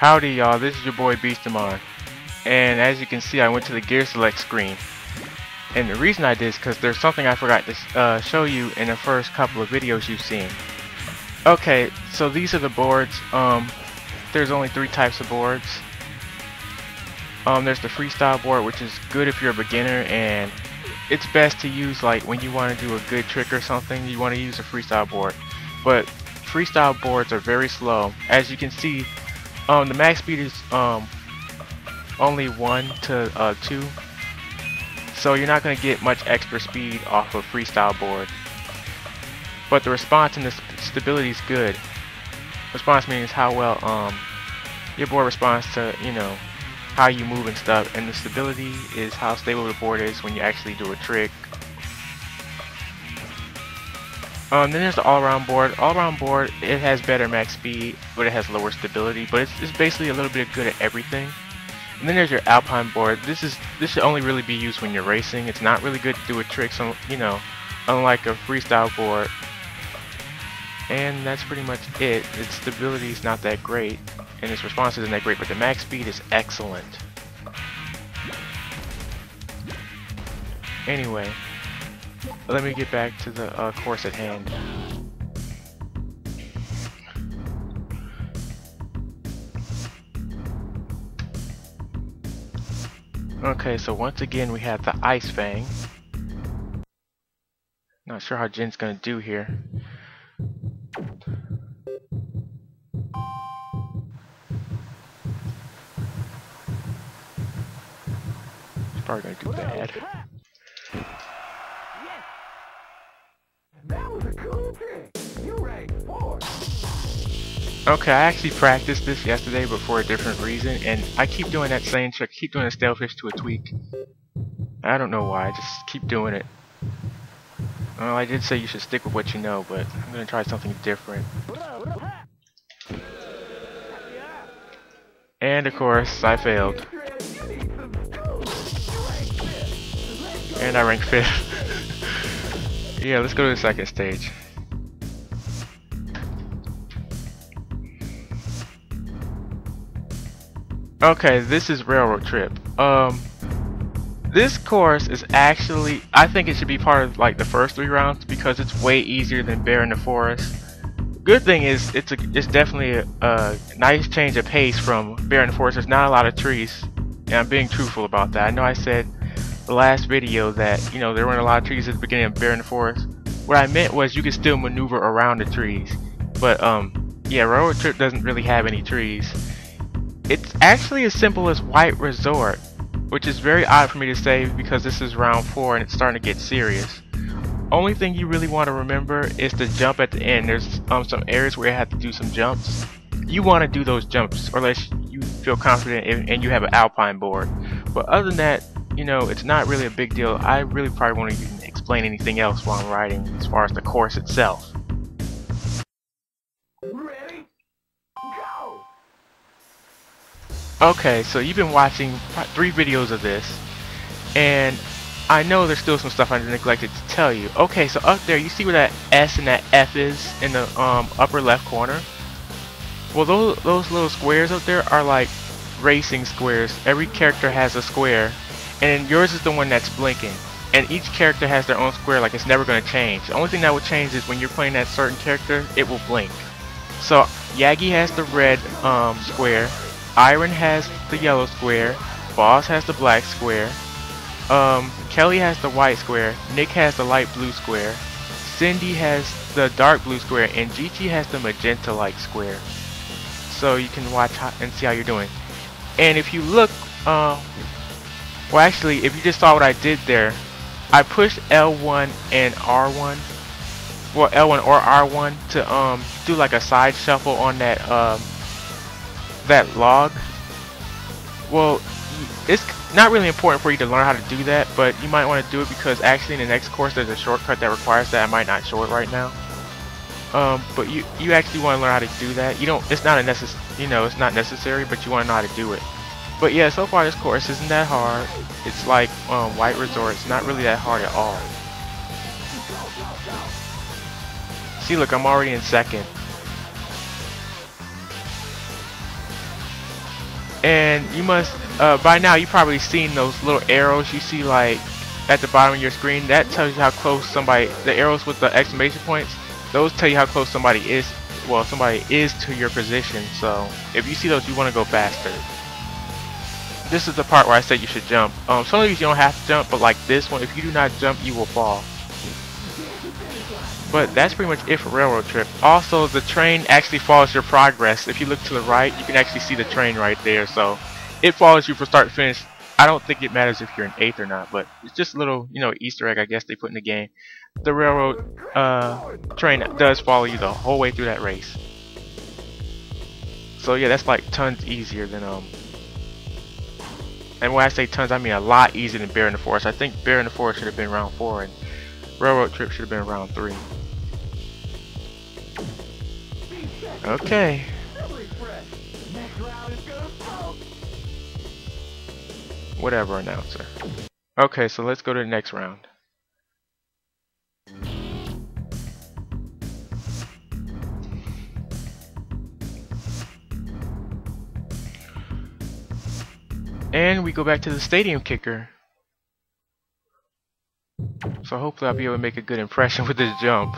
Howdy y'all, this is your boy Beastamon, and as you can see I went to the gear select screen, and the reason I did is because there's something I forgot to show you in the first couple of videos you've seen. Okay, so these are the boards. There's only 3 types of boards. There's the freestyle board, which is good if you're a beginner, and it's best to use like when you want to do a good trick or something. You want to use a freestyle board, but freestyle boards are very slow. As you can see, the max speed is only 1 to 2, so you're not going to get much extra speed off of freestyle board. But the response and the stability is good. Response means how well your board responds to, you know, how you move and stuff, and the stability is how stable the board is when you actually do a trick. Then there's the all-around board. All-around board, it has better max speed, but it has lower stability. But it's basically a little bit good at everything. And then there's your alpine board. This should only really be used when you're racing. It's not really good to do a trick, so you know, unlike a freestyle board. And that's pretty much it. Its stability is not that great, and its response isn't that great, but the max speed is excellent. Anyway, let me get back to the course at hand. Okay, so once again we have the Ice Fang. Not sure how Jin's gonna do here. He's probably gonna do bad. Okay, I actually practiced this yesterday but for a different reason, and I keep doing that same trick, keep doing a stalefish to a tweak. I don't know why, I just keep doing it. Well, I did say you should stick with what you know, but I'm gonna try something different. And of course, I failed. And I ranked 5th. Yeah, let's go to the second stage. Okay, this is Railroad Trip. This course is actually, I think it should be part of like the first 3 rounds because it's way easier than Barren Forest. Good thing is it's definitely a nice change of pace from Barren Forest. There's not a lot of trees, and I'm being truthful about that. I know I said the last video that, you know, there weren't a lot of trees at the beginning of Barren Forest. What I meant was you could still maneuver around the trees, but yeah, Railroad Trip doesn't really have any trees. It's actually as simple as White Resort, which is very odd for me to say because this is round 4 and it's starting to get serious. Only thing you really want to remember is the jump at the end. There's some areas where you have to do some jumps. You want to do those jumps, or unless you feel confident and you have an alpine board. But other than that, you know, it's not really a big deal. I really probably won't even explain anything else while I'm riding as far as the course itself. Ready? Go! Okay, so you've been watching 3 videos of this, and I know there's still some stuff I neglected to tell you. Okay, so up there, you see where that S and that F is in the upper left corner? Well, those little squares up there are like racing squares. Every character has a square, and yours is the one that's blinking. And each character has their own square, like it's never going to change. The only thing that will change is when you're playing that certain character, it will blink. So Yaggi has the red square, Irin has the yellow square, Boss has the black square, Kelly has the white square, Nick has the light blue square, Cindy has the dark blue square, and Jicchi has the magenta like square. So you can watch and see how you're doing. And if you look, well actually, if you just saw what I did there, I pushed L1 and R1, well L1 or R1 to do like a side shuffle on that that log. Well, it's not really important for you to learn how to do that, but you might want to do it because actually in the next course there's a shortcut that requires that. I might not show it right now. But you actually want to learn how to do that. You don't. It's not a it's not necessary, but you want to know how to do it. But yeah, so far this course isn't that hard. It's like White Resort. It's not really that hard at all. See, look, I'm already in 2nd. And you must, by now you've probably seen those little arrows you see like at the bottom of your screen. That tells you how close somebody, the arrows with the exclamation points, those tell you how close somebody is, well, somebody is to your position. So if you see those, you want to go faster. This is the part where I said you should jump. Some of these you don't have to jump, but like this one, if you do not jump, you will fall. But that's pretty much it for Railroad Trip. Also, the train actually follows your progress. If you look to the right, you can actually see the train right there. So it follows you from start to finish. I don't think it matters if you're in 8th or not, but it's just a little, you know, Easter egg I guess they put in the game. The railroad train does follow you the whole way through that race. So yeah, that's like tons easier than and when I say tons, I mean a lot easier than Barren Forest. I think Barren Forest should have been round 4 and Railroad Trip should have been round 3. Okay. Whatever, announcer. Okay, so let's go to the next round. And we go back to the stadium kicker. So hopefully I'll be able to make a good impression with this jump.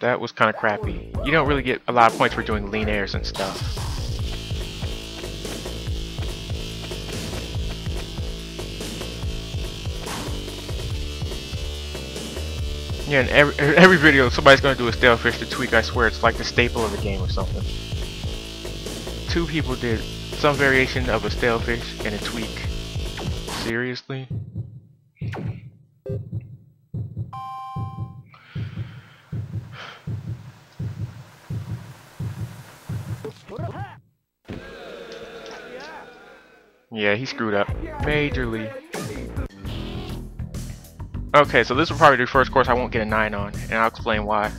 That was kind of crappy. You don't really get a lot of points for doing lean airs and stuff. Yeah, in every video somebody's going to do a stalefish to tweak. I swear it's like the staple of the game or something. 2 people did some variation of a stalefish and a tweak. Seriously? Yeah, he screwed up majorly. Okay, so this will probably be the first course I won't get a 9 on, and I'll explain why.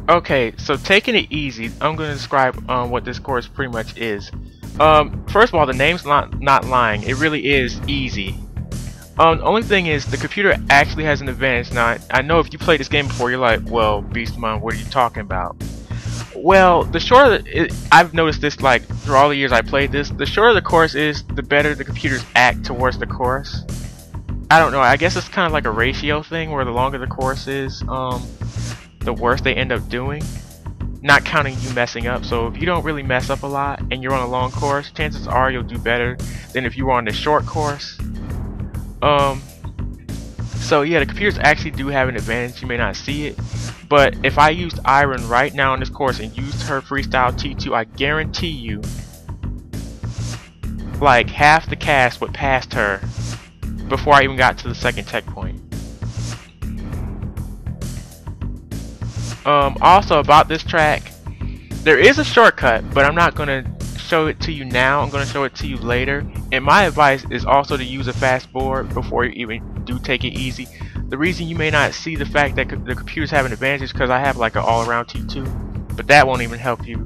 Okay, so taking it easy, I'm going to describe what this course pretty much is. First of all, the name's not lying. It really is easy. The only thing is the computer actually has an advantage. Now, I know if you played this game before, you're like, well, Beastmon, what are you talking about? Well, the shorter I've noticed this like through all the years I played this, the shorter the course is, the better the computers act towards the course. I don't know, I guess it's kind of like a ratio thing where the longer the course is, the worse they end up doing. Not counting you messing up. So if you don't really mess up a lot and you're on a long course, chances are you'll do better than if you were on the short course. So yeah, the computers actually do have an advantage. You may not see it, but if I used Irin right now on this course and used her freestyle T2, I guarantee you like half the cast would pass her before I even got to the second checkpoint. Also about this track, there is a shortcut, but I'm not gonna show it to you now. I'm gonna show it to you later. And my advice is also to use a fast board before you even do take it easy. The reason you may not see the fact that the computers have an advantage is because I have like an all-around T2, but that won't even help you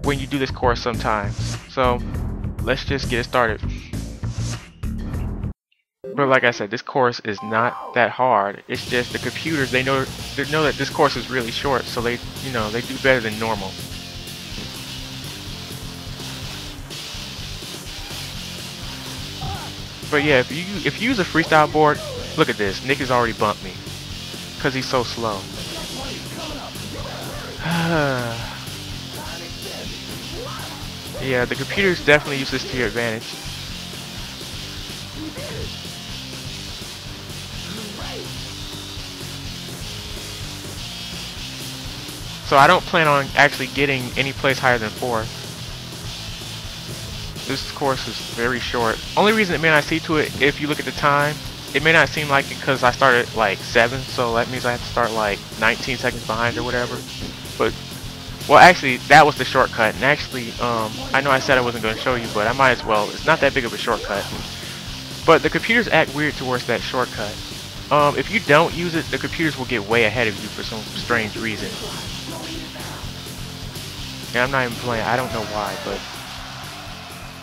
when you do this course sometimes. So let's just get it started. But like I said, this course is not that hard. It's just the computers, they know that this course is really short, so they do better than normal. But yeah, if you use a freestyle board, look at this. Nick has already bumped me because he's so slow. Yeah, the computers definitely use this to your advantage. So I don't plan on actually getting any place higher than 4th. This course is very short. Only reason it may not see to it, if you look at the time, it may not seem like it because I started like 7, so that means I have to start like 19 seconds behind or whatever. But, well actually, that was the shortcut. And actually, I know I said I wasn't going to show you, but I might as well. It's not that big of a shortcut. But the computers act weird towards that shortcut. If you don't use it, the computers will get way ahead of you for some strange reason. And I'm not even playing, I don't know why, but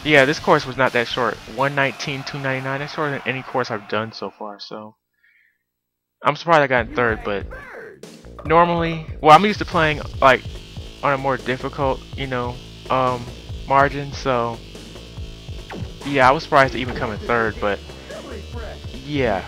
Yeah, this course was not that short. 119, 299. That's shorter than any course I've done so far. So I'm surprised I got in third, but normally, well, I'm used to playing like on a more difficult, margin. So yeah, I was surprised to even come in third, but yeah.